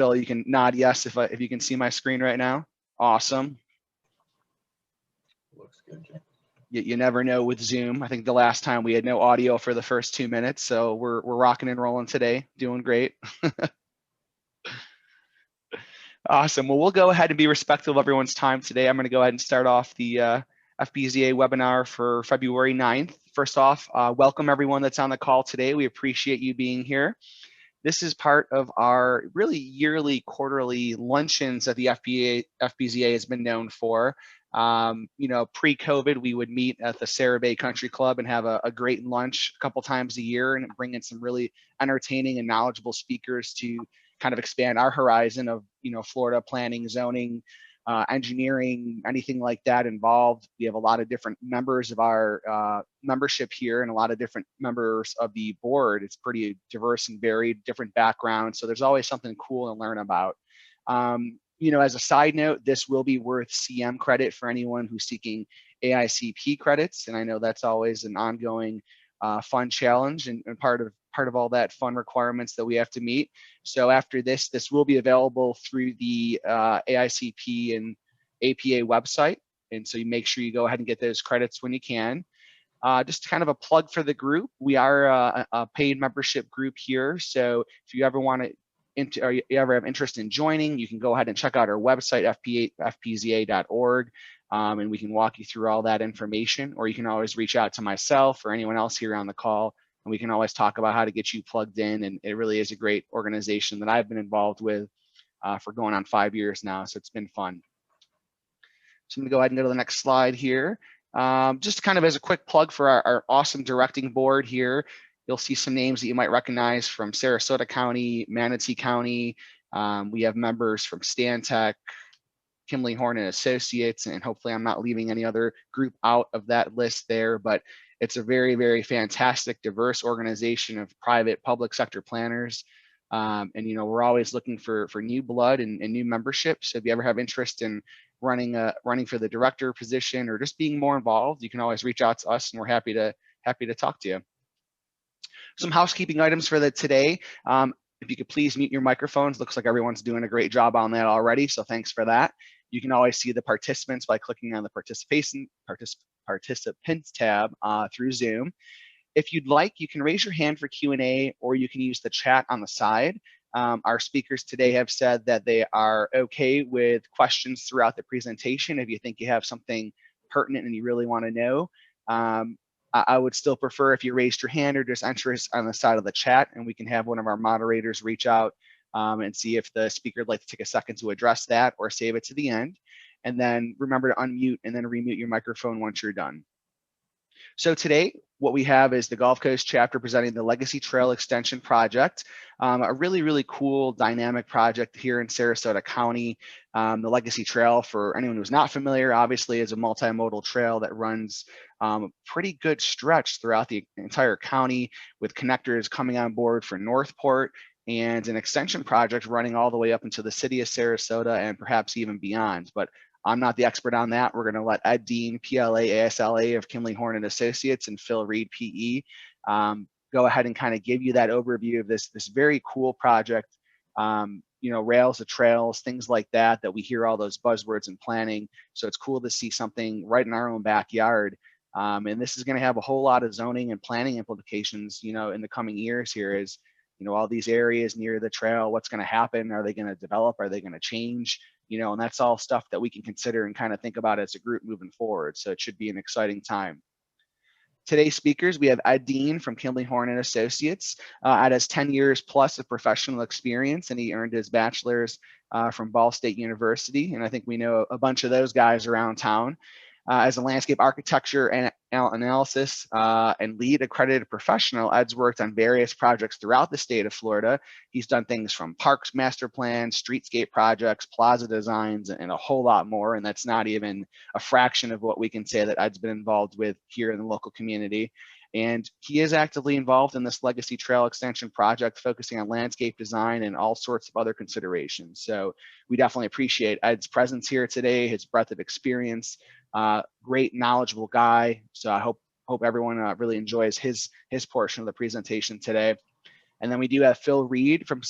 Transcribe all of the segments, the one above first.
Bill, you can nod yes if you can see my screen right now. Awesome. Looks good, Jay. You never know with Zoom. I think the last time we had no audio for the first 2 minutes, so we're rocking and rolling today. Doing great. Awesome. Well, we'll go ahead and be respectful of everyone's time today. I'm going to go ahead and start off the FBZA webinar for February 9th. First off, welcome everyone that's on the call today. We appreciate you being here. This is part of our really yearly, quarterly luncheons that the FBZA has been known for. Pre-COVID, we would meet at the Sarah Bay Country Club and have a great lunch a couple times a year and bring in some really entertaining and knowledgeable speakers to kind of expand our horizon of, Florida planning, zoning, engineering, anything like that involved. We have a lot of different members of our membership here and a lot of different members of the board. It's pretty diverse and varied, different backgrounds. So there's always something cool to learn about. As a side note, this will be worth CM credit for anyone who's seeking AICP credits. And I know that's always an ongoing fun challenge and part of all that fun requirements that we have to meet. So after this will be available through the AICP and APA website. And so you make sure you go ahead and get those credits when you can. Just kind of a plug for the group. We are a paid membership group here. So if you ever want to, or you ever have interest in joining, you can go ahead and check out our website, fpza.org. And we can walk you through all that information, or you can always reach out to myself or anyone else here on the call, and we can always talk about how to get you plugged in. And it really is a great organization that I've been involved with for going on 5 years now, so it's been fun. So I'm gonna go ahead and go to the next slide here. Just kind of as a quick plug for our awesome directing board here, you'll see some names that you might recognize from Sarasota County, Manatee County. We have members from Stantec, Kimley Horn and Associates, and hopefully I'm not leaving any other group out of that list there, but it's a very, very fantastic, diverse organization of private, public sector planners. And we're always looking for new blood and new membership. So if you ever have interest in running for the director position or just being more involved, you can always reach out to us, and we're happy to talk to you. Some housekeeping items for today. If you could please mute your microphones. Looks like everyone's doing a great job on that already, so thanks for that. You can always see the participants by clicking on the participants tab through Zoom. If you'd like, you can raise your hand for Q&A, or you can use the chat on the side. Our speakers today have said that they are okay with questions throughout the presentation. If you think you have something pertinent and you really want to know, I would still prefer if you raised your hand or just enter us on the side of the chat, and we can have one of our moderators reach out and see if the speaker would like to take a second to address that or save it to the end. And then remember to unmute and then remute your microphone once you're done. So today, what we have is the Gulf Coast chapter presenting the Legacy Trail Extension Project, a really, really cool dynamic project here in Sarasota County. The Legacy Trail, for anyone who's not familiar, obviously is a multimodal trail that runs a pretty good stretch throughout the entire county, with connectors coming on board for Northport and an extension project running all the way up into the city of Sarasota and perhaps even beyond. But I'm not the expert on that. We're going to let Ed Dean, PLA, ASLA of Kimley Horn and Associates, and Phil Reed, PE, go ahead and kind of give you that overview of this very cool project. Rails to trails, things like that we hear all those buzzwords in planning. So it's cool to see something right in our own backyard. And this is going to have a whole lot of zoning and planning implications, in the coming years here is, all these areas near the trail, what's going to happen? Are they going to develop? Are they going to change? And that's all stuff that we can consider and kind of think about as a group moving forward. So it should be an exciting time. Today's speakers, we have Ed Dean from Kimley Horn and Associates. Ed has 10 years plus of professional experience, and he earned his bachelor's from Ball State University. And I think we know a bunch of those guys around town. As a landscape architecture and analysis and lead accredited professional, Ed's worked on various projects throughout the state of Florida. He's done things from parks master plans, streetscape projects, plaza designs, and a whole lot more. And that's not even a fraction of what we can say that Ed's been involved with here in the local community. And he is actively involved in this Legacy Trail Extension project, focusing on landscape design and all sorts of other considerations. So we definitely appreciate Ed's presence here today, his breadth of experience, great knowledgeable guy. So I hope everyone really enjoys his portion of the presentation today. And then we do have Phil Reed from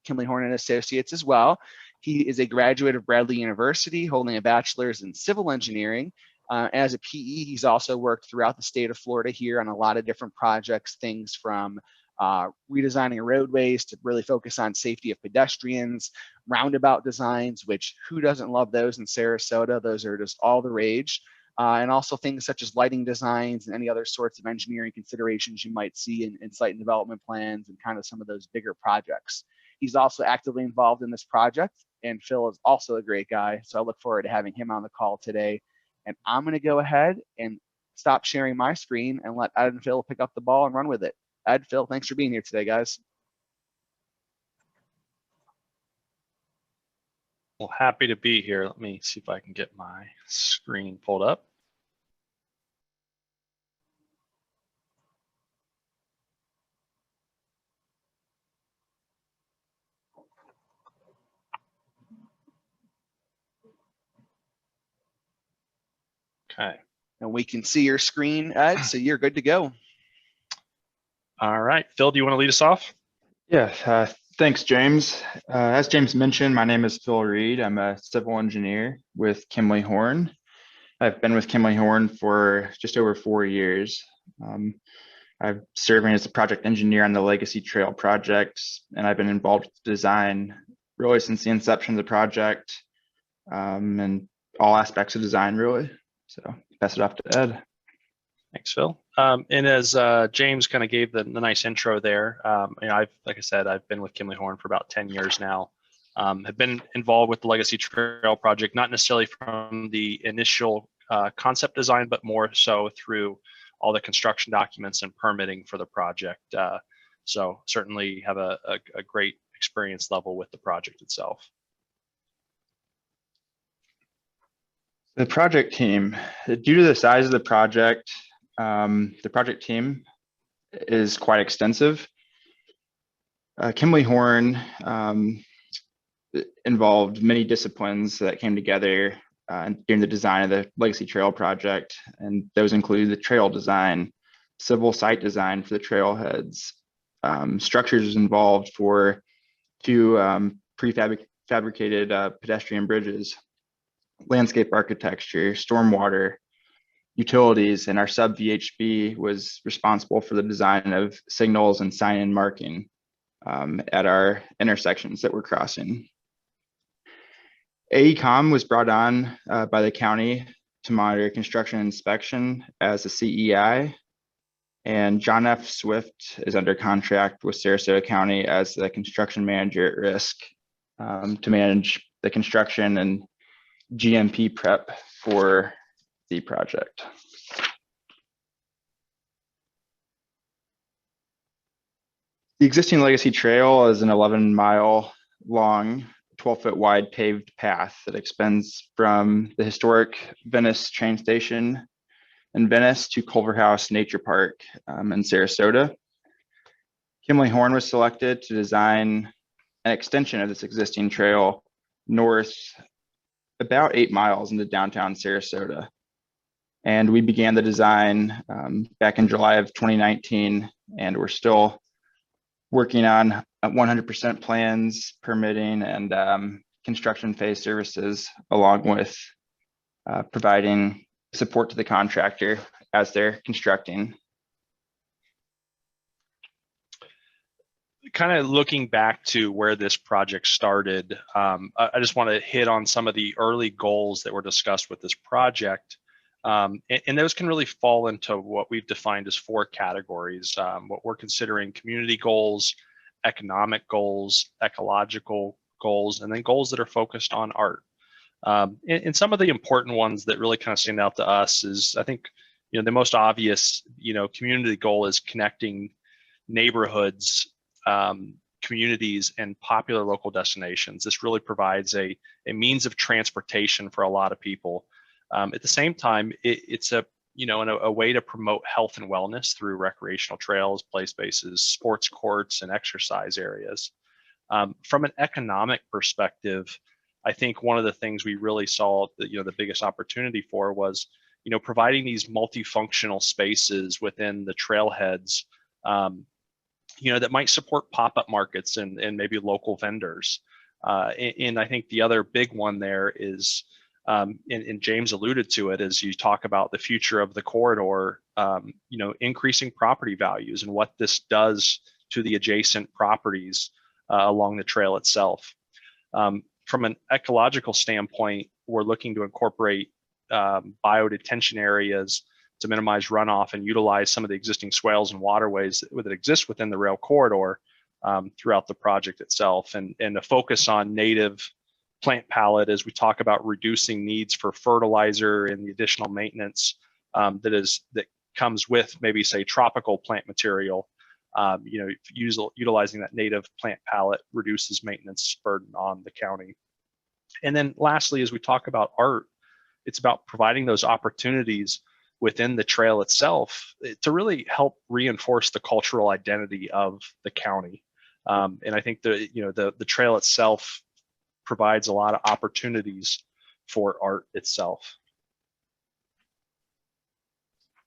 Kimley Horn and Associates as well. He is a graduate of Bradley University, holding a bachelor's in civil engineering. As a PE, he's also worked throughout the state of Florida here on a lot of different projects, things from redesigning roadways to really focus on safety of pedestrians, roundabout designs, which who doesn't love those in Sarasota? Those are just all the rage. And also things such as lighting designs and any other sorts of engineering considerations you might see in site and development plans and kind of some of those bigger projects. He's also actively involved in this project, and Phil is also a great guy. So I look forward to having him on the call today. And I'm going to go ahead and stop sharing my screen and let Ed and Phil pick up the ball and run with it. Ed, Phil, thanks for being here today, guys. Well, happy to be here. Let me see if I can get my screen pulled up. Okay. And we can see your screen, Ed, so you're good to go. All right, Phil, do you want to lead us off? Yeah, thanks, James. As James mentioned, my name is Phil Reed. I'm a civil engineer with Kimley Horn. I've been with Kimley Horn for just over 4 years. I'm serving as a project engineer on the Legacy Trail projects, and I've been involved with design really since the inception of the project, and all aspects of design, really. So pass it off to Ed. Thanks, Phil. And as James kind of gave the nice intro there, like I said, I've been with Kimley Horn for about 10 years now. Have been involved with the Legacy Trail project, not necessarily from the initial concept design, but more so through all the construction documents and permitting for the project. So certainly have a great experience level with the project itself. The project team, due to the size of the project team is quite extensive. Kimley Horn involved many disciplines that came together during the design of the Legacy Trail project, and those include the trail design, civil site design for the trailheads, structures involved for 2 prefabricated pedestrian bridges, landscape architecture, stormwater, utilities, and our sub VHB was responsible for the design of signals and sign-in marking at our intersections that we're crossing. AECOM was brought on by the county to monitor construction inspection as a CEI, and John F. Swift is under contract with Sarasota County as the construction manager at risk to manage the construction and GMP prep for the project. The existing Legacy Trail is an 11-mile long, 12-foot wide paved path that extends from the historic Venice train station in Venice to Culver House Nature Park in Sarasota. Kimley Horn was selected to design an extension of this existing trail north about 8 miles into downtown Sarasota. And we began the design back in July of 2019, and we're still working on 100% plans, permitting, and construction phase services, along with providing support to the contractor as they're constructing. Kind of looking back to where this project started, I just want to hit on some of the early goals that were discussed with this project. And those can really fall into what we've defined as 4 categories. What we're considering community goals, economic goals, ecological goals, and then goals that are focused on art. And some of the important ones that really kind of stand out to us is, I think, the most obvious, community goal is connecting neighborhoods, communities, and popular local destinations. This really provides a means of transportation for a lot of people. At the same time, it's a way to promote health and wellness through recreational trails, play spaces, sports courts, and exercise areas. From an economic perspective, I think one of the things we really saw the biggest opportunity for was providing these multifunctional spaces within the trailheads that might support pop-up markets and maybe local vendors. And I think the other big one there is, and James alluded to it, as you talk about the future of the corridor, increasing property values and what this does to the adjacent properties along the trail itself. From an ecological standpoint, we're looking to incorporate biodetention areas to minimize runoff and utilize some of the existing swales and waterways that exist within the rail corridor throughout the project itself, and a focus on native plant palette as we talk about reducing needs for fertilizer and the additional maintenance that comes with maybe, say, tropical plant material. Utilizing that native plant palette reduces maintenance burden on the county. And then lastly, as we talk about art, it's about providing those opportunities within the trail itself to really help reinforce the cultural identity of the county. And I think the trail itself provides a lot of opportunities for art itself.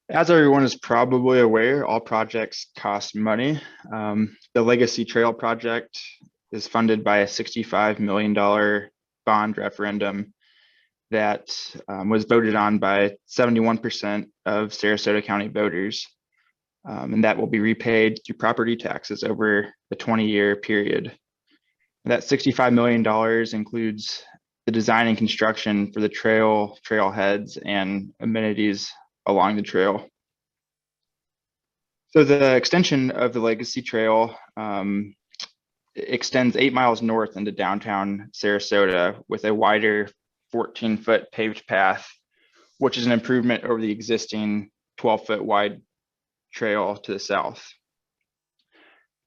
As everyone is probably aware, all projects cost money. The Legacy Trail project is funded by a $65 million bond referendum that was voted on by 71% of Sarasota County voters. And that will be repaid through property taxes over the 20-year period. That $65 million includes the design and construction for the trail, trailheads, and amenities along the trail. So the extension of the Legacy Trail extends 8 miles north into downtown Sarasota with a wider 14-foot paved path, which is an improvement over the existing 12-foot wide trail to the south.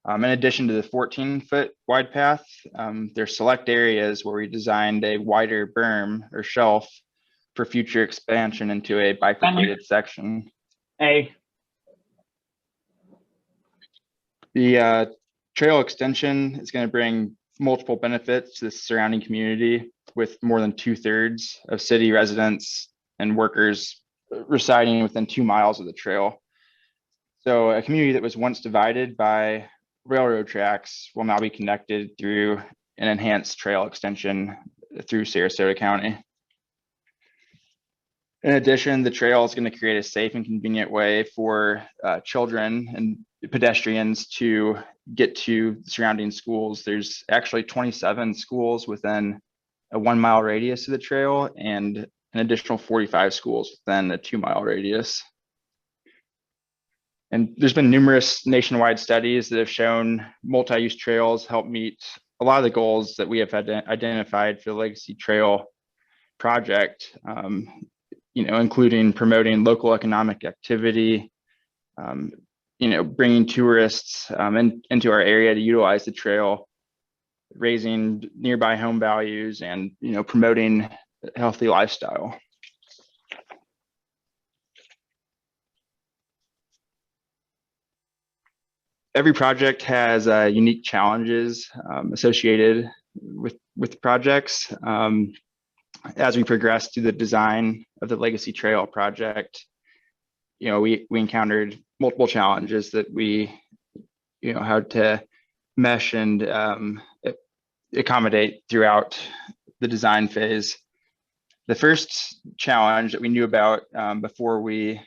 In addition to the 14-foot wide path, there's select areas where we designed a wider berm or shelf for future expansion into a bifurcated section. The trail extension is going to bring multiple benefits to the surrounding community, with more than 2/3 of city residents and workers residing within 2 miles of the trail. So a community that was once divided by railroad tracks will now be connected through an enhanced trail extension through Sarasota County. In addition, the trail is going to create a safe and convenient way for children and pedestrians to get to surrounding schools. There's actually 27 schools within a 1 mile radius of the trail and an additional 45 schools within a 2 mile radius. And there's been numerous nationwide studies that have shown multi-use trails help meet a lot of the goals that we have identified for the Legacy Trail project, including promoting local economic activity, bringing tourists into our area to utilize the trail, raising nearby home values, and promoting a healthy lifestyle. Every project has unique challenges associated with projects. As we progressed through the design of the Legacy Trail project, we encountered multiple challenges that we had to mesh and accommodate throughout the design phase. The first challenge that we knew about before we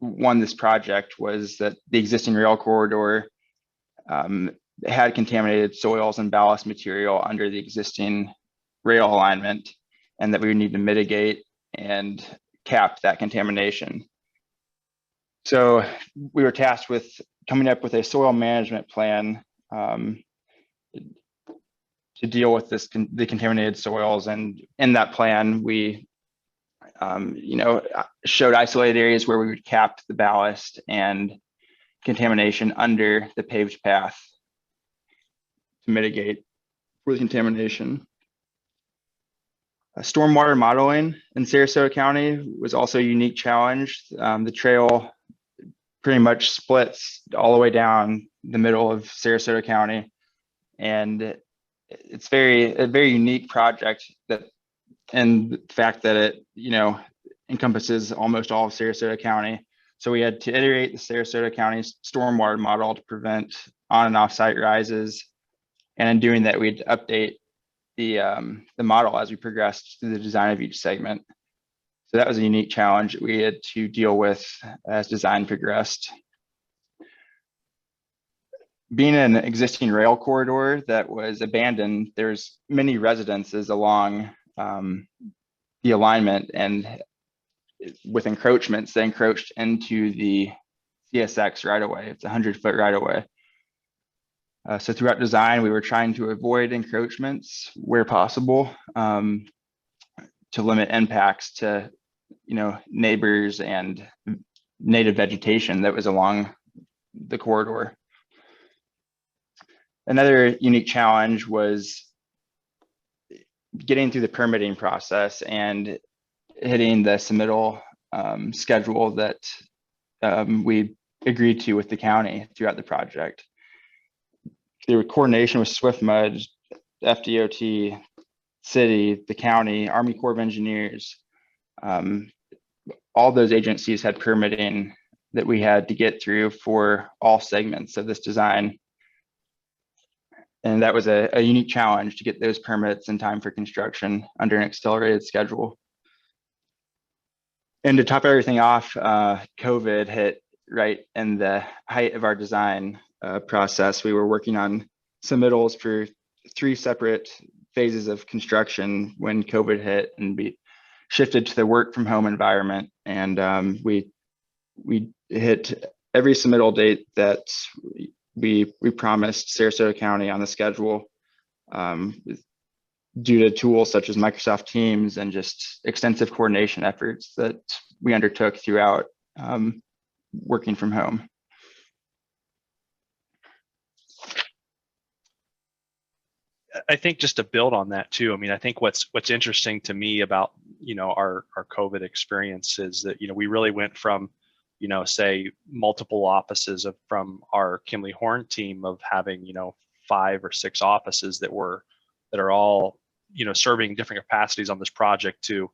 won this project was that the existing rail corridor had contaminated soils and ballast material under the existing rail alignment, and that we would need to mitigate and cap that contamination. So we were tasked with coming up with a soil management plan to deal with the contaminated soils. And in that plan, we showed isolated areas where we would cap the ballast and contamination under the paved path to mitigate for the contamination. Stormwater modeling in Sarasota County was also a unique challenge. The trail pretty much splits all the way down the middle of Sarasota County, and it's a very unique project, and the fact that it encompasses almost all of Sarasota County. So we had to iterate the Sarasota County's stormwater model to prevent on and off site rises. And in doing that, we'd update the model as we progressed through the design of each segment. So that was a unique challenge that we had to deal with as design progressed. Being an existing rail corridor that was abandoned, there's many residences along the alignment, and with encroachments, they encroached into the CSX right away. It's a 100-foot right away. So throughout design, we were trying to avoid encroachments where possible, to limit impacts to, neighbors and native vegetation that was along the corridor. Another unique challenge was getting through the permitting process and hitting the submittal schedule that we agreed to with the county throughout the project. The coordination with SwiftMud, FDOT, city, the county, Army Corps of Engineers, all those agencies had permitting that we had to get through for all segments of this design. And that was a unique challenge to get those permits in time for construction under an accelerated schedule. And to top everything off, COVID hit right in the height of our design process. We were working on submittals for 3 separate phases of construction when COVID hit, and we shifted to the work from home environment. And we hit every submittal date that we promised Sarasota County on the schedule, due to tools such as Microsoft Teams and just extensive coordination efforts that we undertook throughout working from home. I think just to build on that too, I mean, I think what's interesting to me about, our COVID experience is that, we really went from, say multiple offices from our Kimley Horn team of having, 5 or 6 offices that are all, serving different capacities on this project to,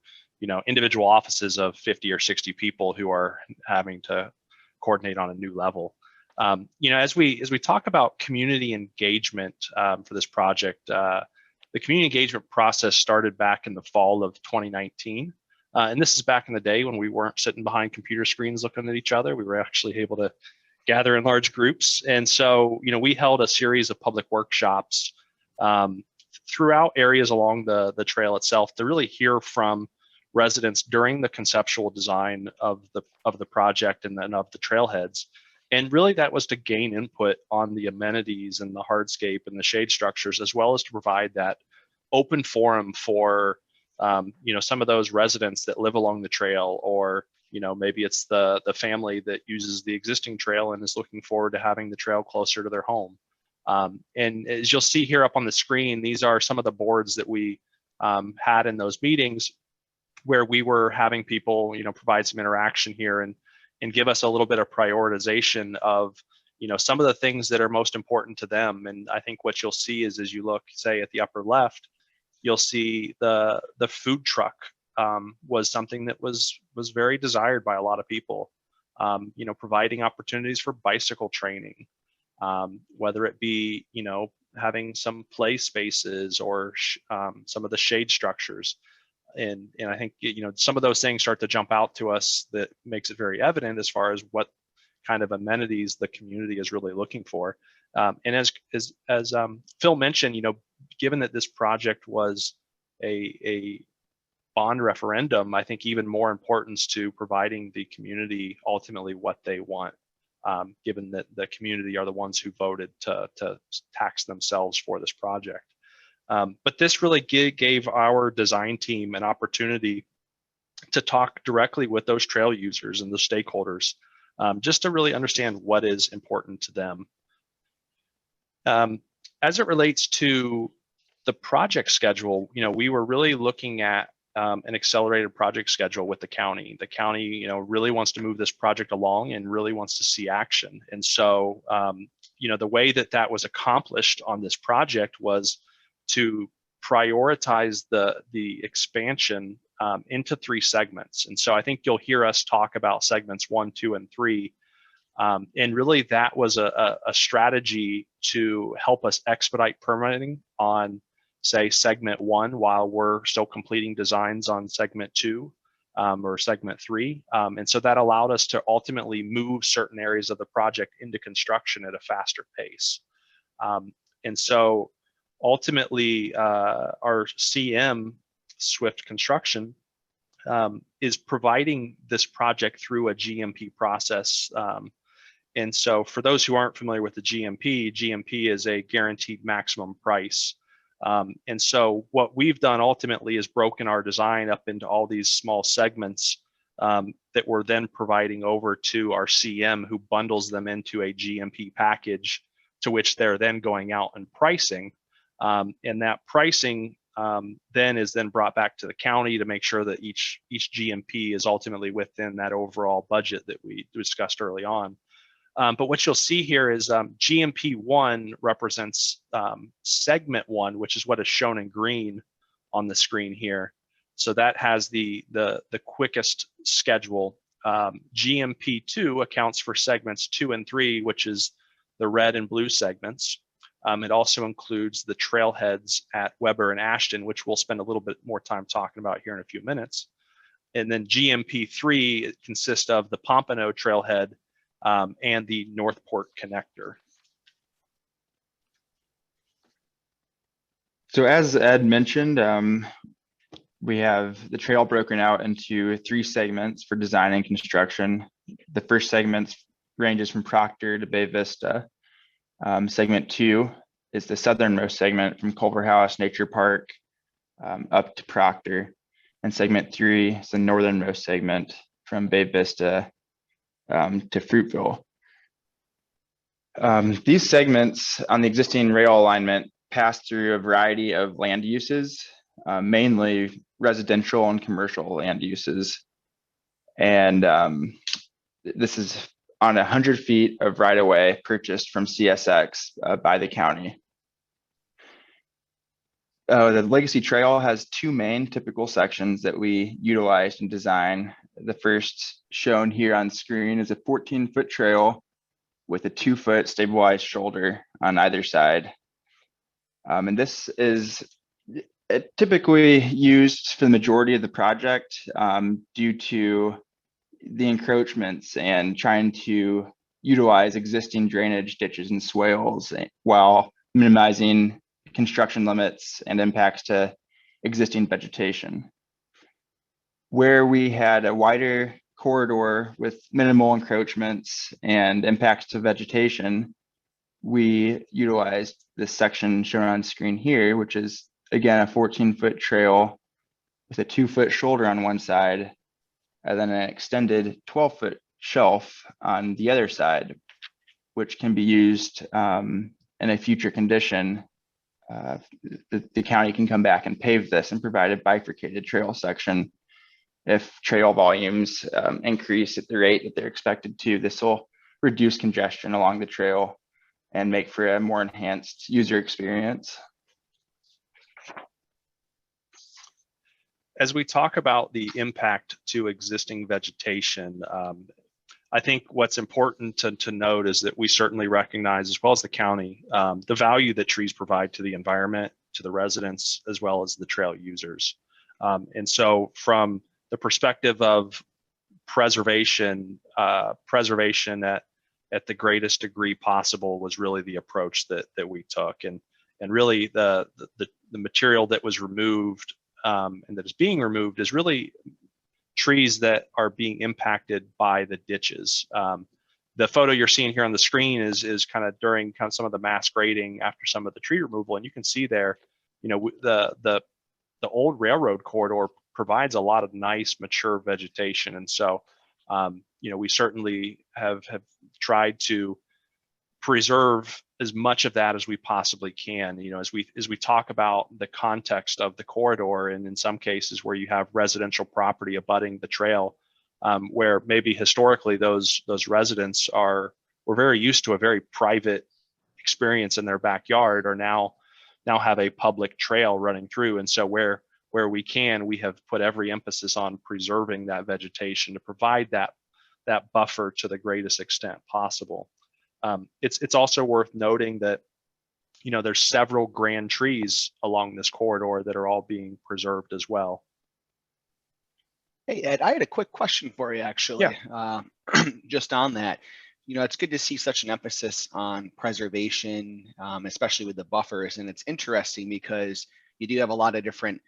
individual offices of 50 or 60 people who are having to coordinate on a new level. As we talk about community engagement for this project, the community engagement process started back in the fall of 2019. And this is back in the day when we weren't sitting behind computer screens looking at each other. We were actually able to gather in large groups. And so, we held a series of public workshops throughout areas along the trail itself to really hear from residents during the conceptual design of the project and then of the trailheads. And really that was to gain input on the amenities and the hardscape and the shade structures, as well as to provide that open forum for some of those residents that live along the trail, or maybe it's the family that uses the existing trail and is looking forward to having the trail closer to their home. And as you'll see here up on the screen, these are some of the boards that we had in those meetings where we were having people, provide some interaction here and give us a little bit of prioritization of, some of the things that are most important to them. And I think what you'll see is, as you look, say, at the upper left, you'll see the food truck was something that was very desired by a lot of people. Providing opportunities for bicycle training, whether it be, having some play spaces or some of the shade structures. And I think, some of those things start to jump out to us that makes it very evident as far as what kind of amenities the community is really looking for. And as Phil mentioned, given that this project was a bond referendum, I think even more importance to providing the community ultimately what they want, given that the community are the ones who voted to tax themselves for this project. But this really gave our design team an opportunity to talk directly with those trail users and the stakeholders, just to really understand what is important to them. As it relates to the project schedule, we were really looking at an accelerated project schedule with the county. The county, really wants to move this project along and really wants to see action. And so, the way that was accomplished on this project was to prioritize the expansion into 3 segments. And so I think you'll hear us talk about segments 1, 2, and 3. And really that was a strategy to help us expedite permitting on, say, segment 1 while we're still completing designs on segment 2 or segment 3. And so that allowed us to ultimately move certain areas of the project into construction at a faster pace. And so ultimately our CM, Swift Construction, is providing this project through a GMP process. And so for those who aren't familiar with the GMP is a guaranteed maximum price. And so what we've done ultimately is broken our design up into all these small segments that we're then providing over to our CM, who bundles them into a GMP package, to which they're then going out and pricing. And that pricing then is then brought back to the county to make sure that each GMP is ultimately within that overall budget that we discussed early on. But what you'll see here is GMP 1 represents segment 1, which is what is shown in green on the screen here. So that has the quickest schedule. GMP 2 accounts for segments 2 and 3, which is the red and blue segments. It also includes the trailheads at Weber and Ashton, which we'll spend a little bit more time talking about here in a few minutes. And then GMP 3 consists of the Pompano trailhead and the Northport connector. So as Ed mentioned, we have the trail broken out into 3 segments for design and construction. The first segment ranges from Proctor to Bay Vista. Segment 2 is the southernmost segment from Culver House Nature Park up to Proctor. And segment 3 is the northernmost segment from Bay Vista to Fruitville. These segments on the existing rail alignment pass through a variety of land uses, mainly residential and commercial land uses. And this is on 100 feet of right-of-way purchased from CSX by the county. The Legacy Trail has 2 main typical sections that we utilized in design. The first shown here on screen is a 14-foot trail with a 2-foot stabilized shoulder on either side. And this is typically used for the majority of the project due to the encroachments and trying to utilize existing drainage ditches and swales while minimizing construction limits and impacts to existing vegetation. Where we had a wider corridor with minimal encroachments and impacts to vegetation, we utilized this section shown on screen here, which is again a 14-foot trail with a 2-foot shoulder on one side and then an extended 12-foot shelf on the other side, which can be used in a future condition. The county can come back and pave this and provide a bifurcated trail section. If trail volumes increase at the rate that they're expected to, this will reduce congestion along the trail and make for a more enhanced user experience. As we talk about the impact to existing vegetation, I think what's important to note is that we certainly recognize, as well as the county, the value that trees provide to the environment, to the residents, as well as the trail users. And so from the perspective of preservation, preservation at the greatest degree possible was really the approach that we took. And really the material that was removed and that is being removed is really trees that are being impacted by the ditches. The photo you're seeing here on the screen is kind of during some of the mass grading after some of the tree removal, and you can see there, the old railroad corridor provides a lot of nice mature vegetation, and so we certainly have tried to preserve as much of that as we possibly can. As we talk about the context of the corridor, and in some cases where you have residential property abutting the trail, where maybe historically those residents were very used to a very private experience in their backyard, or now have a public trail running through. And so where where we can, we have put every emphasis on preserving that vegetation to provide that buffer to the greatest extent possible. It's also worth noting that, you know, there's several grand trees along this corridor that are all being preserved as well. Hey, Ed, I had a quick question for you, actually. Just on that, you know, it's good to see such an emphasis on preservation, especially with the buffers. And it's interesting because you do have a lot of different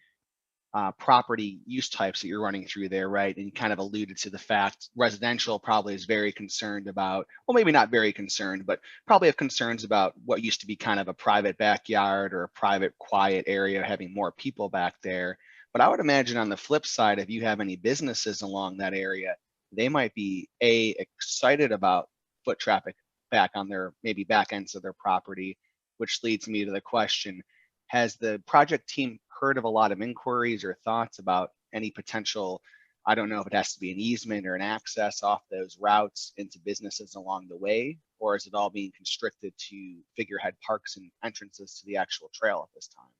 property use types that you're running through there, right? And you kind of alluded to the fact residential probably is very concerned about, well, maybe not very concerned, but probably have concerns about what used to be kind of a private backyard or a private quiet area, having more people back there. But I would imagine on the flip side, if you have any businesses along that area, they might be excited about foot traffic back on their maybe back ends of their property, which leads me to the question, has the project team heard of a lot of inquiries or thoughts about any potential, I don't know if it has to be an easement or an access off those routes into businesses along the way, or is it all being constricted to figurehead parks and entrances to the actual trail at this time?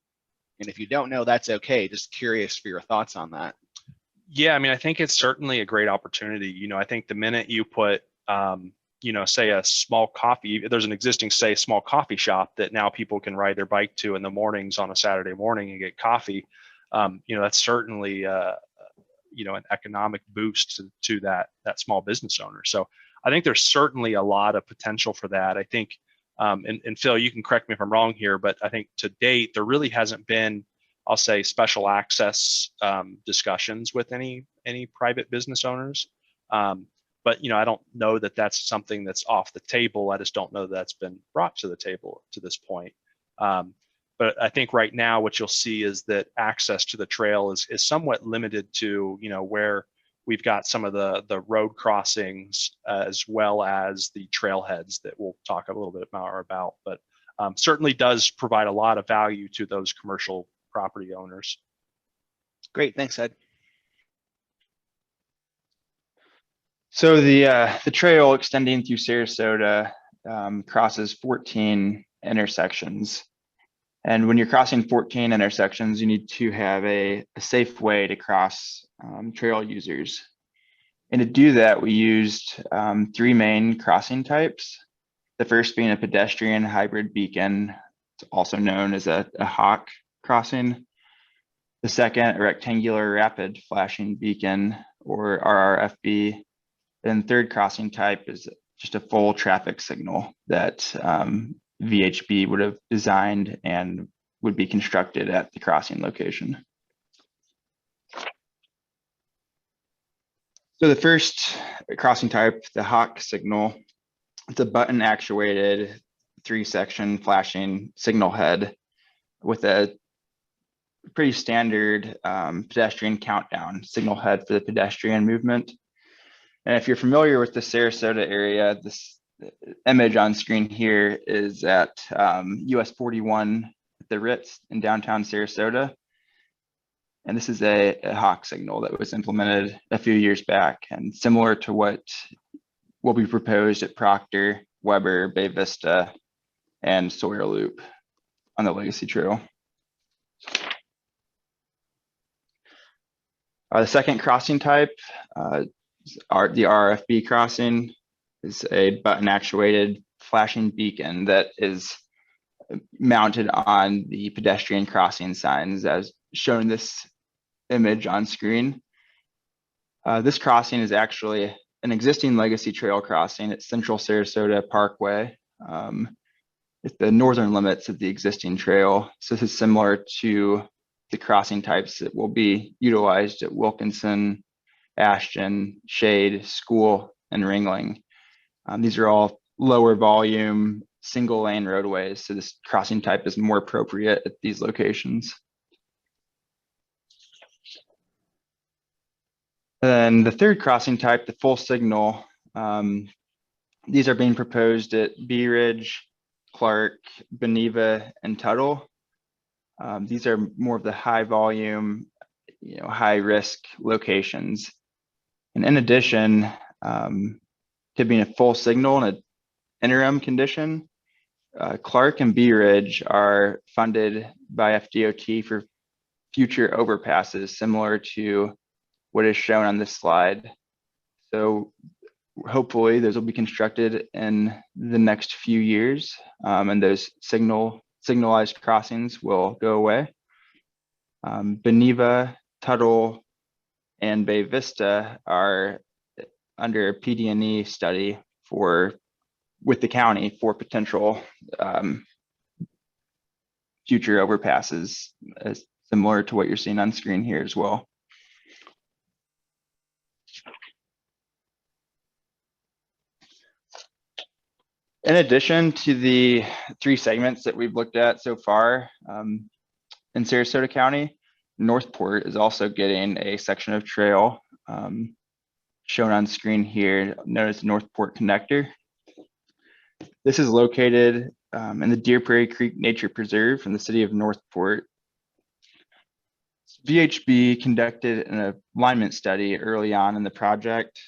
And if you don't know, that's okay. Just curious for your thoughts on that. Yeah, I mean, I think it's certainly a great opportunity. You know, I think the minute you put, you know, say a small coffee, there's an existing, say, small coffee shop that now people can ride their bike to in the mornings on a Saturday morning and get coffee. You know, that's certainly, you know, an economic boost to that small business owner. So I think there's certainly a lot of potential for that. I think, and Phil, you can correct me if I'm wrong here, but I think to date, there really hasn't been, I'll say, special access discussions with any private business owners. But, you know, I don't know that that's something that's off the table. I just don't know that that's been brought to the table to this point. But I think right now what you'll see is that access to the trail is somewhat limited to, you know, where we've got some of the road crossings as well as the trailheads that we'll talk a little bit more about. But certainly does provide a lot of value to those commercial property owners. Great, thanks, Ed. So the trail extending through Sarasota crosses 14 intersections. And when you're crossing 14 intersections, you need to have a safe way to cross trail users. And to do that, we used 3 main crossing types. The first being a pedestrian hybrid beacon, also known as a HOC crossing. The second, a rectangular rapid flashing beacon, or RRFB. And third crossing type is just a full traffic signal that VHB would have designed and would be constructed at the crossing location. So the first crossing type, the HOC signal, it's a button actuated 3-section flashing signal head with a pretty standard pedestrian countdown signal head for the pedestrian movement. And if you're familiar with the Sarasota area, this image on screen here is at US 41 at the Ritz in downtown Sarasota. And this is a HOC signal that was implemented a few years back, and similar to what will be proposed at Proctor, Weber, Bay Vista, and Sawyer Loop on the Legacy Trail. The second crossing type, the RFB crossing, is a button actuated flashing beacon that is mounted on the pedestrian crossing signs as shown in this image on screen. This crossing is actually an existing Legacy Trail crossing at Central Sarasota Parkway at the northern limits of the existing trail. So this is similar to the crossing types that will be utilized at Wilkinson, Ashton, Shade, School, and Ringling. These are all lower volume, single lane roadways, so this crossing type is more appropriate at these locations. Then the third crossing type, the full signal, these are being proposed at Bee Ridge, Clark, Beneva, and Tuttle. These are more of the high volume, high risk locations. And in addition, to being a full signal in an interim condition, Clark and Bee Ridge are funded by FDOT for future overpasses similar to what is shown on this slide. So hopefully those will be constructed in the next few years, and those signalized crossings will go away. Beneva, Tuttle, and Bay Vista are under a PD&E study with the county for potential future overpasses, similar to what you're seeing on screen here as well. In addition to the 3 segments that we've looked at so far in Sarasota County, Northport is also getting a section of trail shown on screen here, known as the Northport Connector. This is located in the Deer Prairie Creek Nature Preserve in the city of Northport. VHB conducted an alignment study early on in the project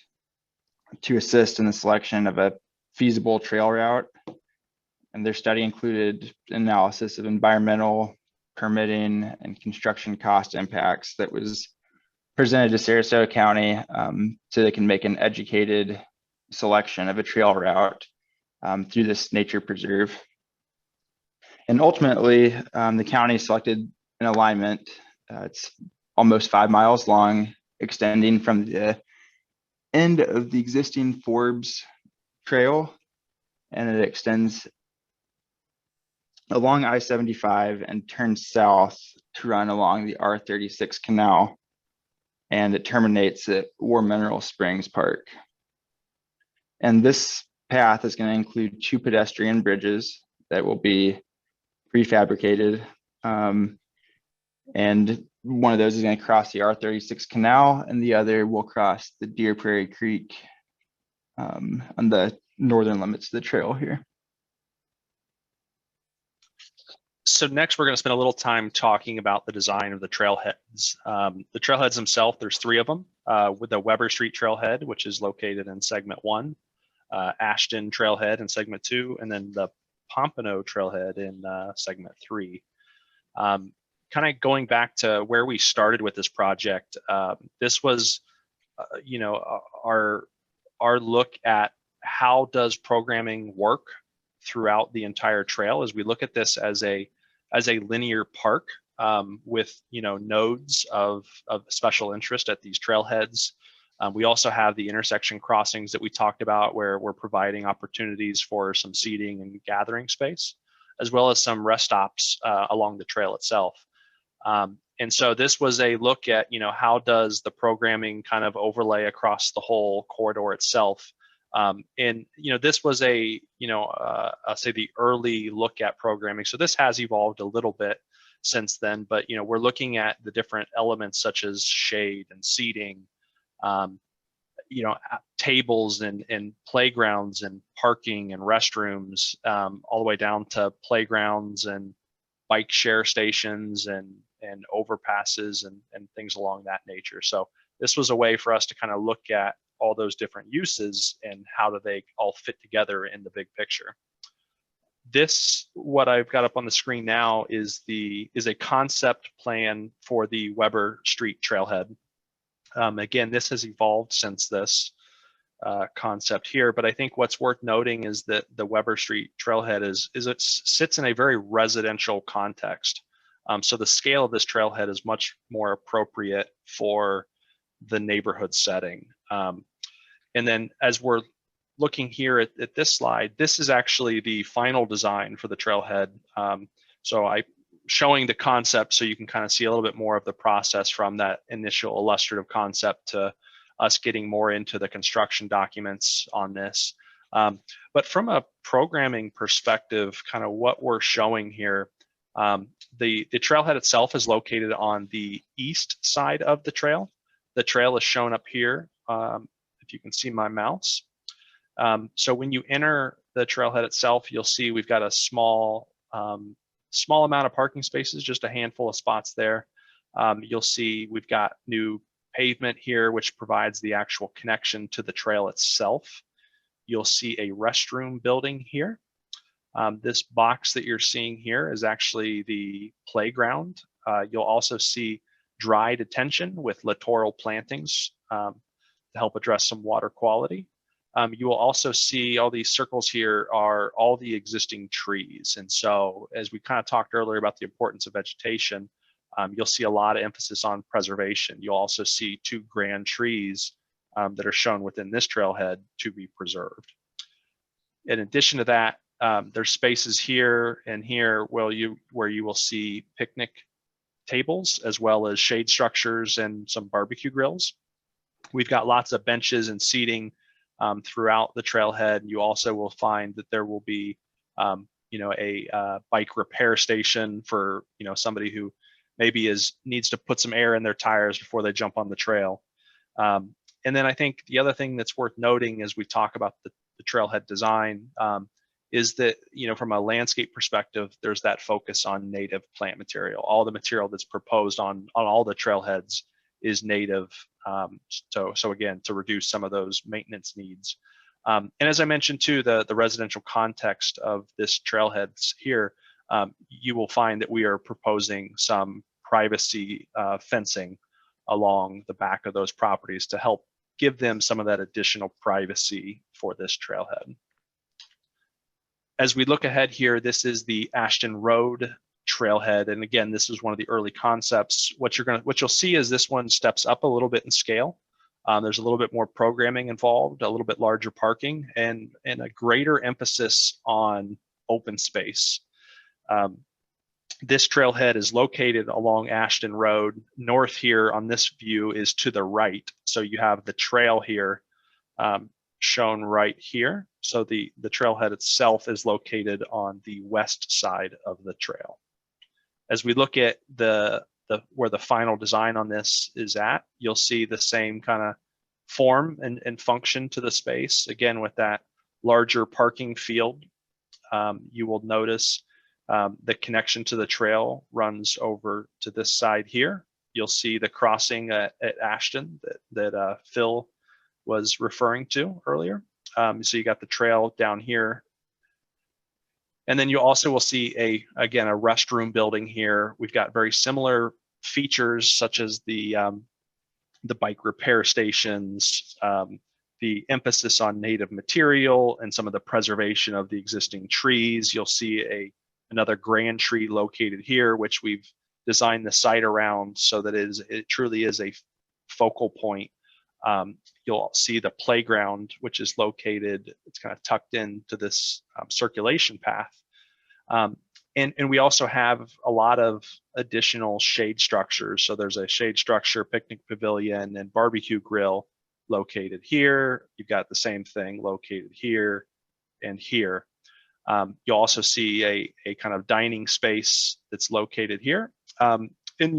to assist in the selection of a feasible trail route. And their study included analysis of environmental, permitting, and construction cost impacts that was presented to Sarasota County so they can make an educated selection of a trail route through this nature preserve. And ultimately, the county selected an alignment. It's almost 5 miles long, extending from the end of the existing Forbes Trail, and it extends along I-75 and turns south to run along the R36 canal, and it terminates at War Mineral Springs Park. And this path is going to include 2 pedestrian bridges that will be prefabricated, and one of those is going to cross the R36 canal, and the other will cross the Deer Prairie Creek on the northern limits of the trail here. So next, we're going to spend a little time talking about the design of the trailheads. The trailheads themselves, there's 3 of them, with the Weber Street Trailhead, which is located in segment 1, Ashton Trailhead in segment 2, and then the Pompano Trailhead in segment 3. Kind of going back to where we started with this project, this was, our look at how does programming work throughout the entire trail, as we look at this as a linear park with nodes of special interest at these trailheads. We also have the intersection crossings that we talked about, where we're providing opportunities for some seating and gathering space, as well as some rest stops along the trail itself. And so this was a look at how does the programming kind of overlay across the whole corridor itself. And this was I'll say the early look at programming. So this has evolved a little bit since then, but we're looking at the different elements such as shade and seating, tables and playgrounds and parking and restrooms, all the way down to playgrounds and bike share stations and overpasses and things along that nature. So this was a way for us to kind of look at all those different uses and how do they all fit together in the big picture. This, what I've got up on the screen now, is a concept plan for the Weber Street Trailhead. Again, this has evolved since this concept here, but I think what's worth noting is that the Weber Street Trailhead it sits in a very residential context. So the scale of this trailhead is much more appropriate for the neighborhood setting. And then as we're looking here at this slide, this is actually the final design for the trailhead. So I'm showing the concept so you can kind of see a little bit more of the process from that initial illustrative concept to us getting more into the construction documents on this. But from a programming perspective, kind of what we're showing here, the trailhead itself is located on the east side of the trail. The trail is shown up here, if you can see my mouse. So when you enter the trailhead itself, you'll see we've got a small amount of parking spaces, just a handful of spots there. You'll see we've got new pavement here, which provides the actual connection to the trail itself. You'll see a restroom building here. This box that you're seeing here is actually the playground You'll also see dry detention with littoral plantings to help address some water quality. You will also see all these circles here are all the existing trees. And so as we kind of talked earlier about the importance of vegetation, you'll see a lot of emphasis on preservation. You'll also see 2 grand trees that are shown within this trailhead to be preserved. In addition to that, there's spaces here and here where you will see picnic tables as well as shade structures and some barbecue grills. We've got lots of benches and seating throughout the trailhead. You also will find that there will be, a bike repair station for somebody who maybe needs to put some air in their tires before they jump on the trail. And then I think the other thing that's worth noting as we talk about the trailhead design is that, from a landscape perspective, there's that focus on native plant material. All the material that's proposed on all the trailheads is native. So again, to reduce some of those maintenance needs. And as I mentioned too, the residential context of this trailheads here, you will find that we are proposing some privacy fencing along the back of those properties to help give them some of that additional privacy for this trailhead. As we look ahead here, this is the Ashton Road trailhead. And again, this is one of the early concepts. What you'll see is this one steps up a little bit in scale. There's a little bit more programming involved, a little bit larger parking, and a greater emphasis on open space. This trailhead is located along Ashton Road. North here on this view is to the right. So you have the trail here shown right here. So the trailhead itself is located on the west side of the trail. As we look at where the final design on this is at, you'll see the same kind of form and function to the space. Again, with that larger parking field, you will notice the connection to the trail runs over to this side here. You'll see the crossing at Ashton that Phil was referring to earlier. So you got the trail down here. And then you also will see again, a restroom building here. We've got very similar features such as the bike repair stations, the emphasis on native material and some of the preservation of the existing trees. You'll see another grand tree located here, which we've designed the site around so that it truly is a focal point. You'll see the playground, which is located, it's kind of tucked into this circulation path. And we also have a lot of additional shade structures. So there's a shade structure, picnic pavilion, and barbecue grill located here. You've got the same thing located here and here. You'll also see a kind of dining space that's located here. And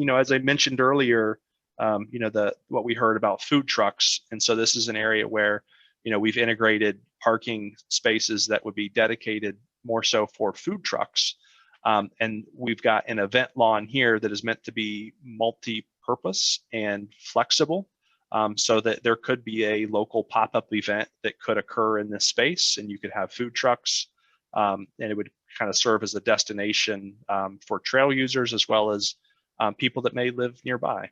as I mentioned earlier, what we heard about food trucks. And so this is an area where, we've integrated parking spaces that would be dedicated more so for food trucks. And we've got an event lawn here that is meant to be multi-purpose and flexible, so that there could be a local pop-up event that could occur in this space, and you could have food trucks, and it would kind of serve as a destination for trail users as well as people that may live nearby.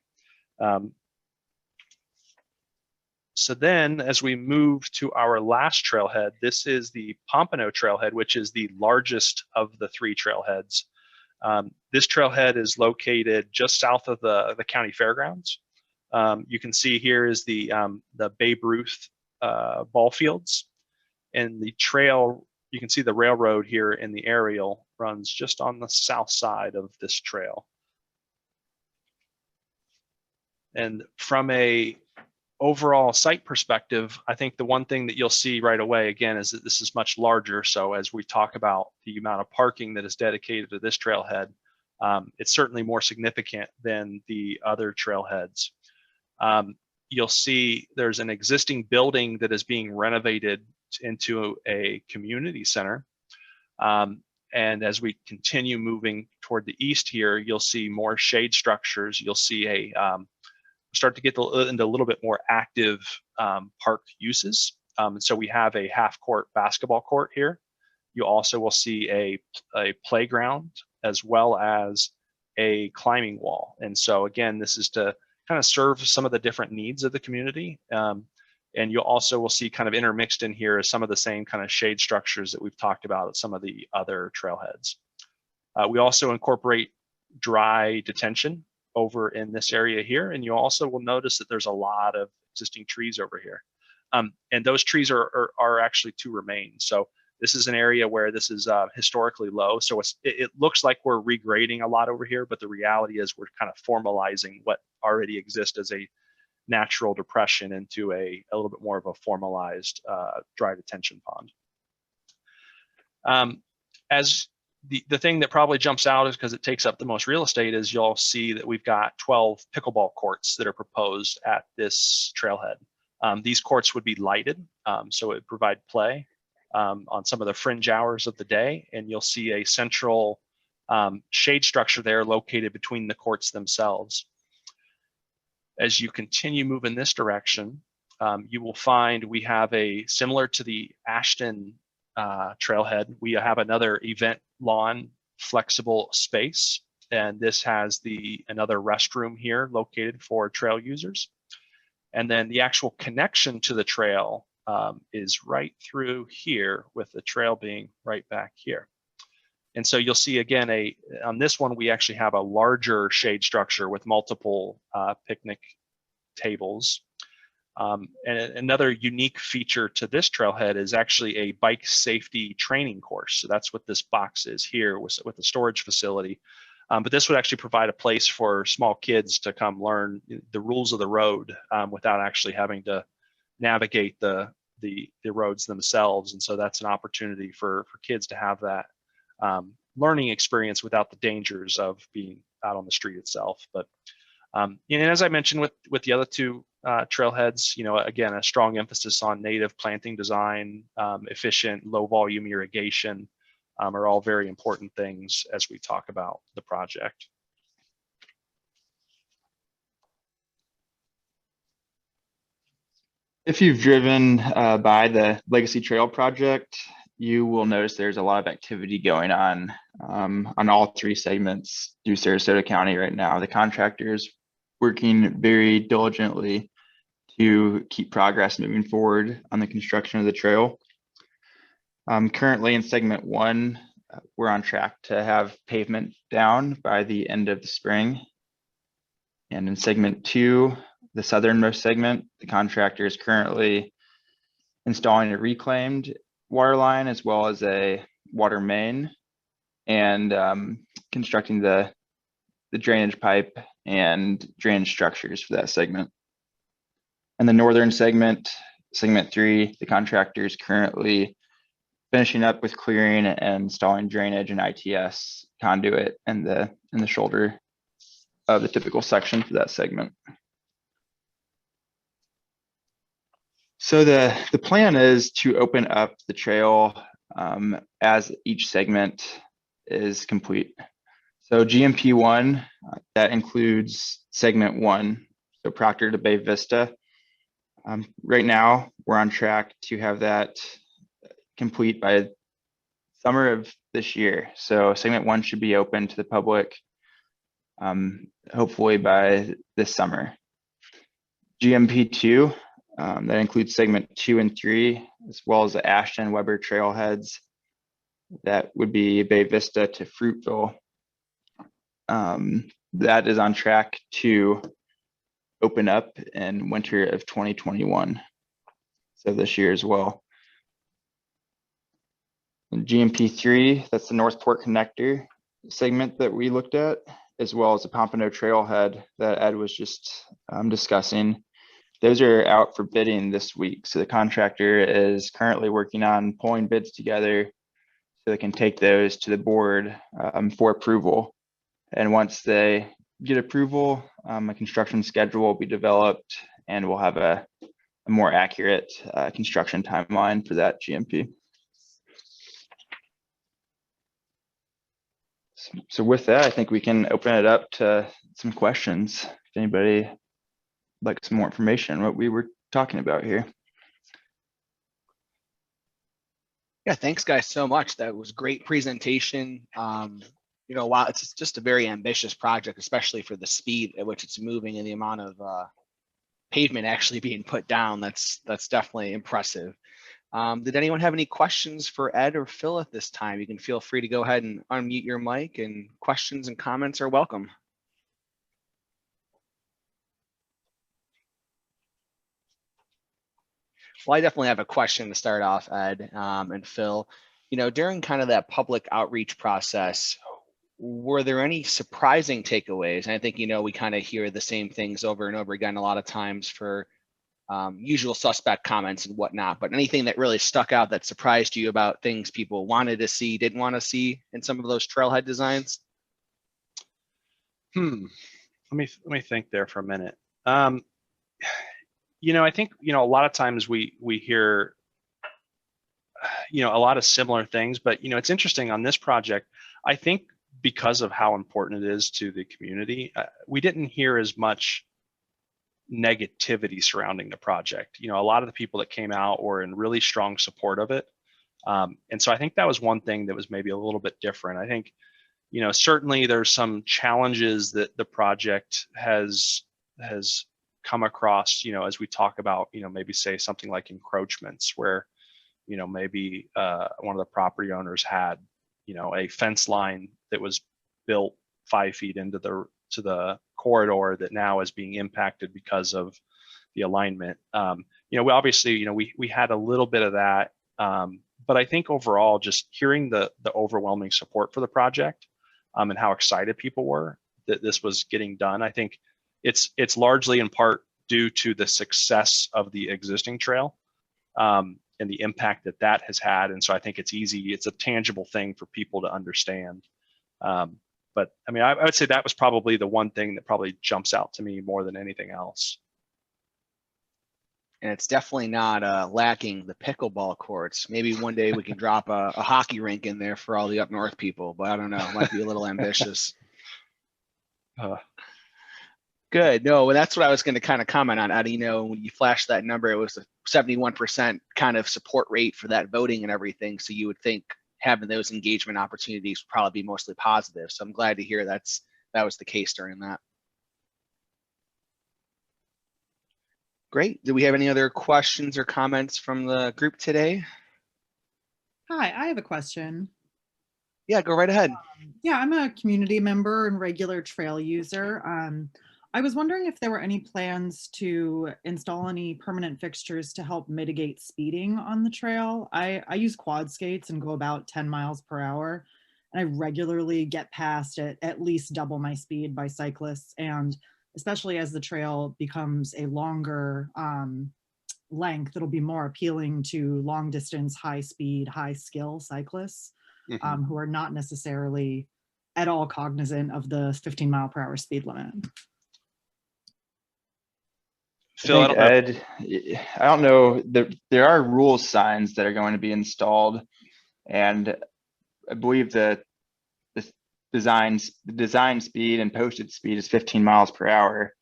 So then as we move to our last trailhead, this is the Pompano trailhead, which is the largest of the 3 trailheads. This trailhead is located just south of the county fairgrounds. You can see here is the Babe Ruth ball fields, and the trail, you can see the railroad here in the aerial runs just on the south side of this trail. And from a overall site perspective, I think the one thing that you'll see right away, again, is that this is much larger. So as we talk about the amount of parking that is dedicated to this trailhead, it's certainly more significant than the other trailheads. You'll see there's an existing building that is being renovated into a community center. And as we continue moving toward the east here, you'll see more shade structures. You'll see start to get into a little bit more active park uses. So we have a half-court basketball court here. You also will see a playground as well as a climbing wall. And so again, this is to kind of serve some of the different needs of the community. And you also will see kind of intermixed in here is some of the same kind of shade structures that we've talked about at some of the other trailheads. We also incorporate dry detention over in this area here. And you also will notice that there's a lot of existing trees over here. And those trees are actually to remain. So this is an area where this is historically low. So it looks like we're regrading a lot over here, but the reality is we're kind of formalizing what already exists as a natural depression into a little bit more of a formalized dry detention pond. As the thing that probably jumps out is because it takes up the most real estate is you'll see that we've got 12 pickleball courts that are proposed at this trailhead. These courts would be lighted, so it would provide play on some of the fringe hours of the day, and you'll see a central shade structure there located between the courts themselves. As you continue moving this direction, you will find we have similar to the Ashton trailhead, we have another event lawn flexible space, and this has another restroom here located for trail users. And then the actual connection to the trail is right through here, with the trail being right back here. And so you'll see again, on this one, we actually have a larger shade structure with multiple picnic tables. And another unique feature to this trailhead is actually a bike safety training course. So that's what this box is here with the storage facility. But this would actually provide a place for small kids to come learn the rules of the road without actually having to navigate the roads themselves. And so that's an opportunity for kids to have that learning experience without the dangers of being out on the street itself. But and as I mentioned with the other two trailheads, again, a strong emphasis on native planting design, efficient, low volume irrigation are all very important things as we talk about the project. If you've driven by the Legacy Trail project, you will notice there's a lot of activity going on all three segments through Sarasota County right now. The contractors working very diligently to keep progress moving forward on the construction of the trail. Currently in segment 1, we're on track to have pavement down by the end of the spring. And in segment 2, the southernmost segment, the contractor is currently installing a reclaimed water line as well as a water main, and constructing the drainage pipe and drainage structures for that segment. And the northern segment, segment 3, the contractor is currently finishing up with clearing and installing drainage and ITS conduit in the shoulder of the typical section for that segment. So the plan is to open up the trail as each segment is complete. So GMP 1, that includes segment 1, so Proctor to Bay Vista. Right now, we're on track to have that complete by summer of this year. So segment 1 should be open to the public hopefully by this summer. GMP 2, that includes segment 2 and 3, as well as the Ashton Weber trailheads. That would be Bay Vista to Fruitville. That is on track to open up in winter of 2021, so this year as well. And GMP 3, that's the Northport connector segment that we looked at, as well as the Pompano trailhead that Ed was just discussing. Those are out for bidding this week. So the contractor is currently working on pulling bids together so they can take those to the board for approval. And once they get approval, a construction schedule will be developed, and we'll have a more accurate construction timeline for that GMP. So with that, I think we can open it up to some questions. If anybody would like some more information on what we were talking about here. Yeah, thanks guys so much. That was great presentation. Wow, it's just a very ambitious project, especially for the speed at which it's moving and the amount of pavement actually being put down. That's definitely impressive. Did anyone have any questions for Ed or Phil at this time? You can feel free to go ahead and unmute your mic, and questions and comments are welcome. Well, I definitely have a question to start off, Ed and Phil. During kind of that public outreach process, were there any surprising takeaways? And I think, we kind of hear the same things over and over again a lot of times for usual suspect comments and whatnot, but anything that really stuck out that surprised you about things people wanted to see, didn't want to see in some of those trailhead designs? Let me think there for a minute. I think, a lot of times we hear, a lot of similar things, but, it's interesting on this project, I think because of how important it is to the community, we didn't hear as much negativity surrounding the project. A lot of the people that came out were in really strong support of it. And so I think that was one thing that was maybe a little bit different. I think, certainly there's some challenges that the project has come across, as we talk about, maybe say something like encroachments where, maybe one of the property owners had, a fence line that was built 5 feet into the corridor that now is being impacted because of the alignment. We obviously, we had a little bit of that, but I think overall, just hearing the overwhelming support for the project, and how excited people were that this was getting done, I think it's largely in part due to the success of the existing trail, and the impact that has had. And so I think it's a tangible thing for people to understand. But I mean, I would say that was probably the one thing that probably jumps out to me more than anything else. And it's definitely not lacking the pickleball courts. Maybe one day we can drop a hockey rink in there for all the up north people, but I don't know, it might be a little ambitious. Good. No, well, that's what I was going to kind of comment on. When you flashed that number, it was a 71% kind of support rate for that voting and everything. So you would think having those engagement opportunities would probably be mostly positive. So I'm glad to hear that was the case during that. Great. Do we have any other questions or comments from the group today? Hi, I have a question. Yeah, go right ahead. Yeah, I'm a community member and regular trail user. I was wondering if there were any plans to install any permanent fixtures to help mitigate speeding on the trail. I use quad skates and go about 10 miles per hour, and I regularly get passed at least double my speed by cyclists, and especially as the trail becomes a longer length, it'll be more appealing to long distance, high speed, high skill cyclists who are not necessarily at all cognizant of the 15 mile per hour speed limit. Phil, I don't know. There are rule signs that are going to be installed, and I believe that the design speed and posted speed is 15 miles per hour.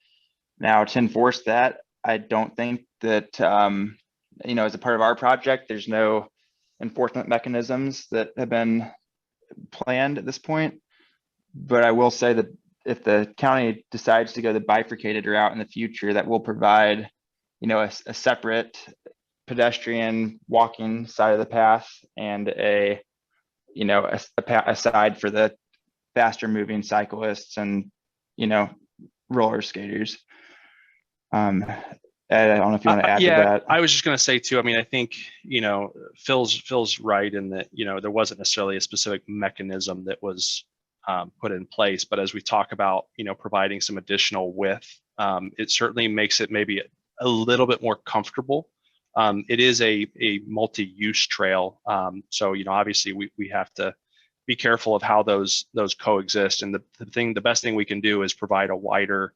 Now, to enforce that, I don't think that as a part of our project, there's no enforcement mechanisms that have been planned at this point. But I will say that if the county decides to go the bifurcated route in the future, that will provide, a separate pedestrian walking side of the path and a side for the faster moving cyclists and, roller skaters. Ed, I don't know if you want to add to that. I was just going to say too, I mean, I think, Phil's right in that, there wasn't necessarily a specific mechanism that was put in place, but as we talk about, providing some additional width, it certainly makes it maybe a little bit more comfortable. It is a multi-use trail. So, obviously we have to be careful of how those coexist. And the best thing we can do is provide a wider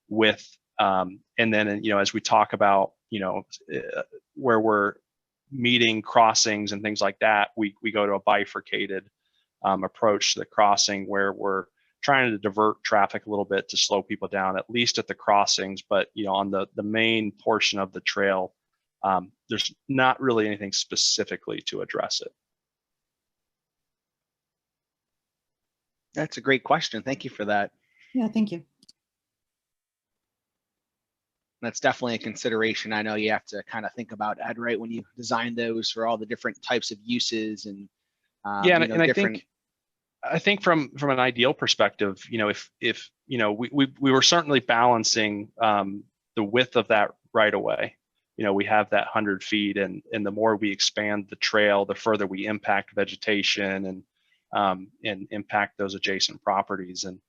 width. And then, as we talk about, where we're meeting crossings and things like that, we go to a bifurcated approach to the crossing where we're trying to divert traffic a little bit to slow people down, at least at the crossings. But, on the main portion of the trail, there's not really anything specifically to address it. That's a great question. Thank you for that. Yeah, thank you. That's definitely a consideration. I know you have to kind of think about, Ed, right, when you design those for all the different types of uses and Yeah, you know, and different. I think from an ideal perspective, you know, if you know, we were certainly balancing the width of that right of way. You know, we have that 100 feet, and the more we expand the trail, the further we impact vegetation and impact those adjacent properties. And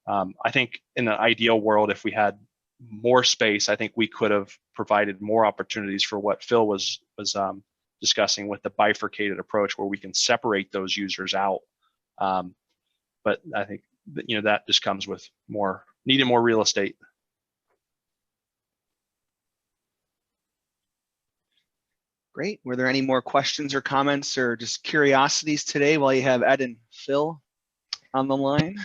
I think in an ideal world, if we had more space, I think we could have provided more opportunities for what Phil was discussing with the bifurcated approach, where we can separate those users out. But I think that, you know, that just comes with needing more real estate. Great. Were there any more questions or comments or just curiosities today while you have Ed and Phil on the line?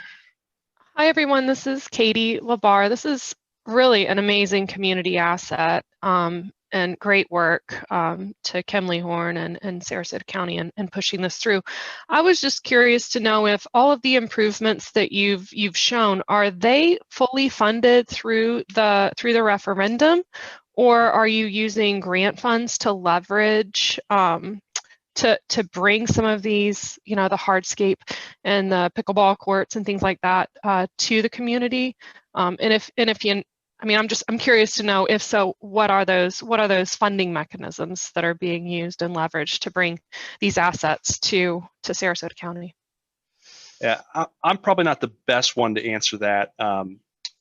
Hi, everyone. This is Katie Labar. This is really an amazing community asset and great work to Kemley Horn and Sarasota County and pushing this through. I was just curious to know if all of the improvements that you've shown, are they fully funded through the referendum, or are you using grant funds to leverage to bring some of these, you know, the hardscape and the pickleball courts and things like that to the community? And if you, I mean, I'm curious to know, if so, what are those funding mechanisms that are being used and leveraged to bring these assets to Sarasota County? Yeah, I'm probably not the best one to answer that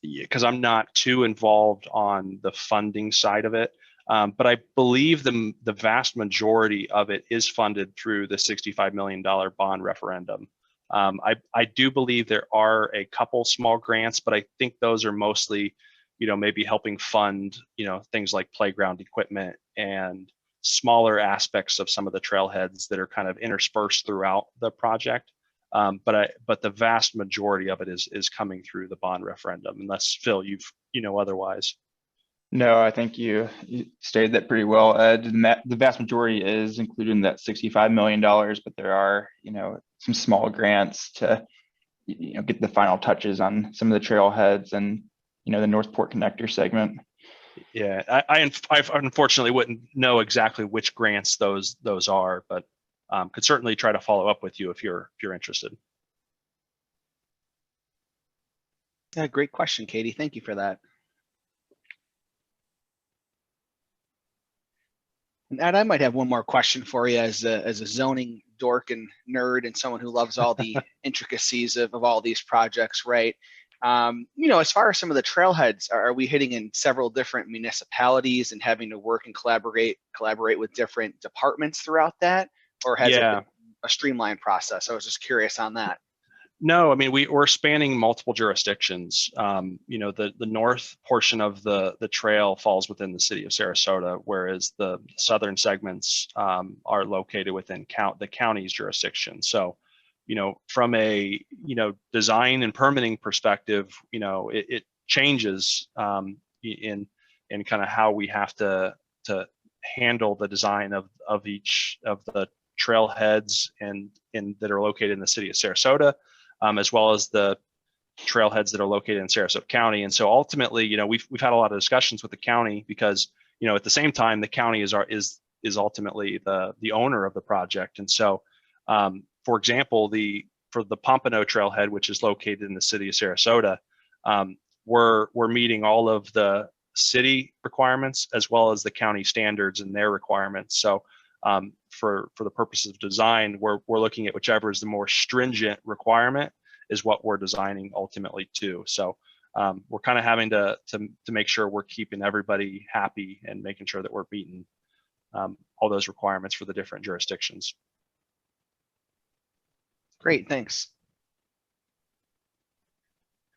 because I'm not too involved on the funding side of it. But I believe the vast majority of it is funded through the $65 million bond referendum. I do believe there are a couple small grants, but I think those are mostly, you know, maybe helping fund, you know, things like playground equipment and smaller aspects of some of the trailheads that are kind of interspersed throughout the project. But the vast majority of it is coming through the bond referendum, unless Phil, you know otherwise. No, I think you stated that pretty well, Ed. The vast majority is included in that $65 million, but there are, you know, some small grants to, you know, get the final touches on some of the trailheads and, you know, the Northport Connector segment. Yeah, I unfortunately wouldn't know exactly which grants those are, but could certainly try to follow up with you if you're interested. Yeah, great question, Katie. Thank you for that. And Ed, I might have one more question for you as a zoning dork and nerd and someone who loves all the intricacies of all these projects, right? You know, as far as some of the trailheads, are we hitting in several different municipalities and having to work and collaborate with different departments throughout that? Or has it been a streamlined process? I was just curious on that. No, I mean, we're spanning multiple jurisdictions. You know, the north portion of the trail falls within the city of Sarasota, whereas the southern segments are located within the county's jurisdiction. So, you know, from a, you know, design and permitting perspective, you know, it changes in kind of how we have to handle the design of each of the trailheads and that are located in the city of Sarasota. As well as the trailheads that are located in Sarasota County. And so ultimately, you know, we've had a lot of discussions with the county because, you know, at the same time, the county is ultimately the owner of the project. And so, for example, for the Pompano trailhead, which is located in the city of Sarasota, we're meeting all of the city requirements as well as the county standards and their requirements. So for the purposes of design, we're looking at whichever is the more stringent requirement is what we're designing ultimately to. So we're kind of having to make sure we're keeping everybody happy and making sure that we're meeting all those requirements for the different jurisdictions. Great, thanks.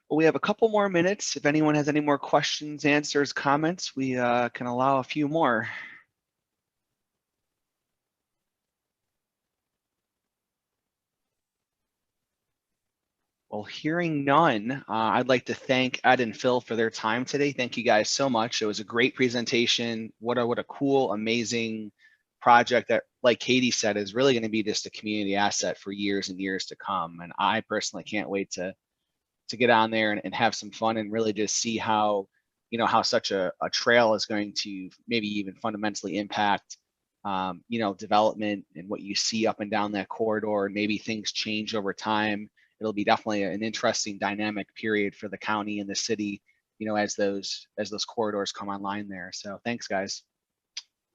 Well, we have a couple more minutes. If anyone has any more questions, answers, comments, we can allow a few more. Well, hearing none, I'd like to thank Ed and Phil for their time today. Thank you guys so much. It was a great presentation. What a cool, amazing project that like Katie said, is really going to be just a community asset for years and years to come. And I personally can't wait to get on there and have some fun and really just see how, you know, how such a trail is going to maybe even fundamentally impact, you know, development and what you see up and down that corridor. And maybe things change over time. It'll be definitely an interesting dynamic period for the county and the city, you know, as those corridors come online there. So thanks, guys.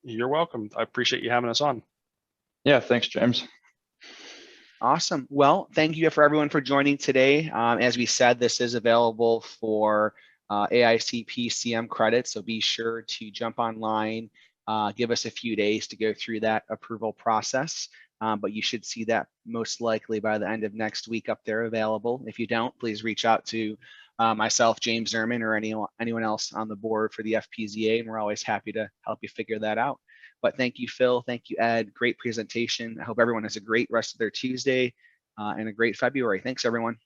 You're welcome. I appreciate you having us on. Yeah, thanks, James. Awesome. Well, thank you for everyone for joining today. As we said, this is available for AICP CM credits, so be sure to jump online, give us a few days to go through that approval process, but you should see that most likely by the end of next week up there available. If you don't, please reach out to myself, James Zerman, or anyone else on the board for the FPZA, and we're always happy to help you figure that out. But thank you, Phil. Thank you, Ed. Great presentation. I hope everyone has a great rest of their Tuesday and a great February. Thanks, everyone.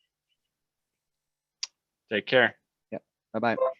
Take care. Yep. Bye-bye.